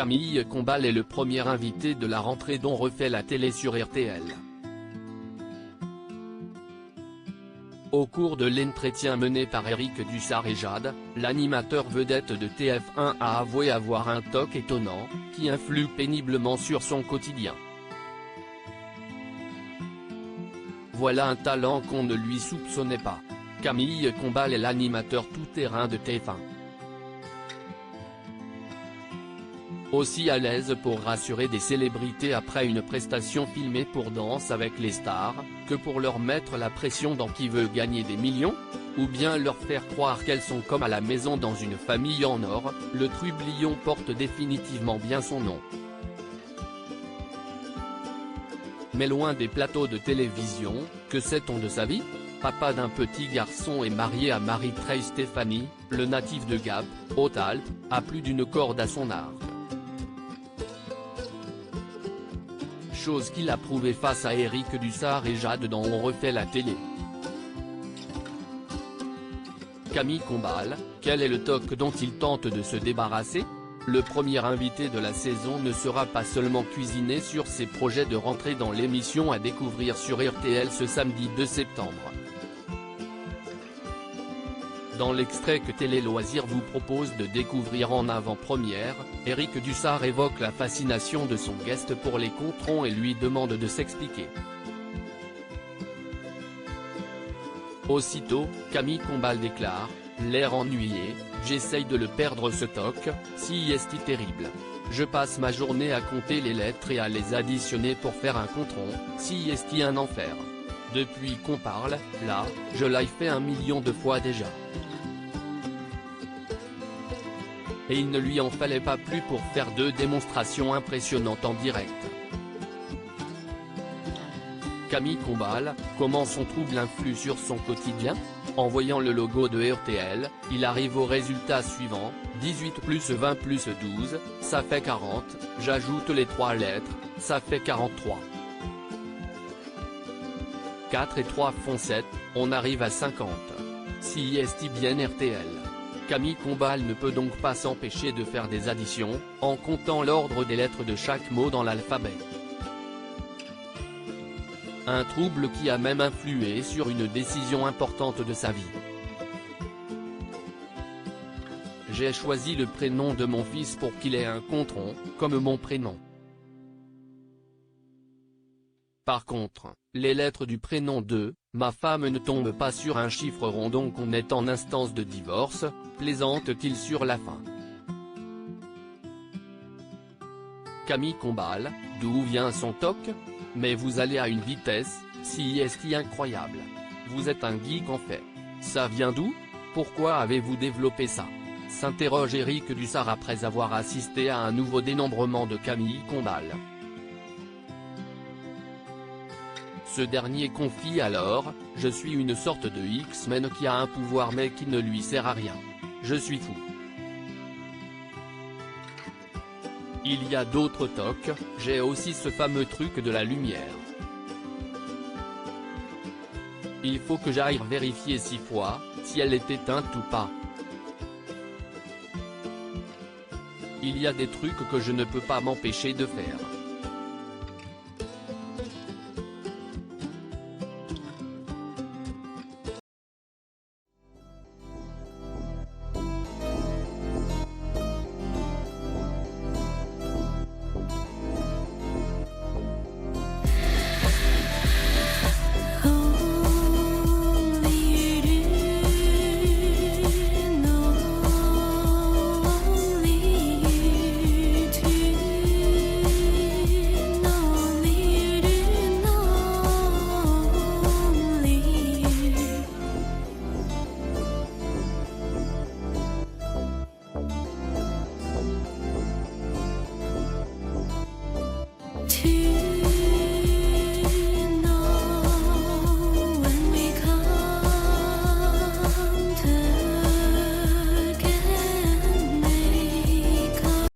Camille Combal est le premier invité de la rentrée d'On refait la télé sur RTL. Au cours de l'entretien mené par Eric Dussart et Jade, l'animateur vedette de TF1 a avoué avoir un TOC étonnant, qui influe péniblement sur son quotidien. Voilà un talent qu'on ne lui soupçonnait pas. Camille Combal est l'animateur tout-terrain de TF1. Aussi à l'aise pour rassurer des célébrités après une prestation filmée pour Danse avec les stars, que pour leur mettre la pression dans Qui veut gagner des millions, ou bien leur faire croire qu'elles sont comme à la maison dans une famille en or, le trublion porte définitivement bien son nom. Mais loin des plateaux de télévision, que sait-on de sa vie? Papa d'un petit garçon et marié à Marie-Trey Stéphanie, le natif de Gap, Hautes-Alpes, a plus d'une corde à son arc. Chose qu'il a prouvé face à Eric Dussart et Jade dans On refait la télé. Camille Combal, quel est le TOC dont il tente de se débarrasser? Le premier invité de la saison ne sera pas seulement cuisiné sur ses projets de rentrée dans l'émission à découvrir sur RTL ce samedi 2 septembre. Dans l'extrait que Télé Loisirs vous propose de découvrir en avant-première, Eric Dussart évoque la fascination de son guest pour les controns et lui demande de s'expliquer. Aussitôt, Camille Combal déclare, l'air ennuyé, j'essaye de le perdre ce TOC, si est-il terrible. Je passe ma journée à compter les lettres et à les additionner pour faire un contron, si est-il un enfer. Depuis qu'on parle, là, je l'ai fait 1 million de fois déjà. Et il ne lui en fallait pas plus pour faire 2 démonstrations impressionnantes en direct. Camille Combal, comment son trouble influe sur son quotidien? En voyant le logo de RTL, il arrive au résultat suivant, 18 plus 20 plus 12, ça fait 40, j'ajoute les 3 lettres, ça fait 43. 4 et 3 font 7, on arrive à 50. Si est bien RTL. Camille Combal ne peut donc pas s'empêcher de faire des additions, en comptant l'ordre des lettres de chaque mot dans l'alphabet. Un trouble qui a même influé sur une décision importante de sa vie. J'ai choisi le prénom de mon fils pour qu'il ait un contron, comme mon prénom. Par contre, les lettres du prénom de ma femme ne tombent pas sur un chiffre rond, donc on est en instance de divorce, plaisante-t-il sur la fin. Camille Combal, d'où vient son TOC? Mais vous allez à une vitesse, si est incroyable. Vous êtes un geek en fait. Ça vient d'où? Pourquoi avez-vous développé ça? S'interroge Eric Dussart après avoir assisté à un nouveau dénombrement de Camille Combal. Ce dernier confie alors, je suis une sorte de X-Men qui a un pouvoir mais qui ne lui sert à rien. Je suis fou. Il y a d'autres TOC, j'ai aussi ce fameux truc de la lumière. Il faut que j'aille vérifier 6 fois, si elle est éteinte ou pas. Il y a des trucs que je ne peux pas m'empêcher de faire.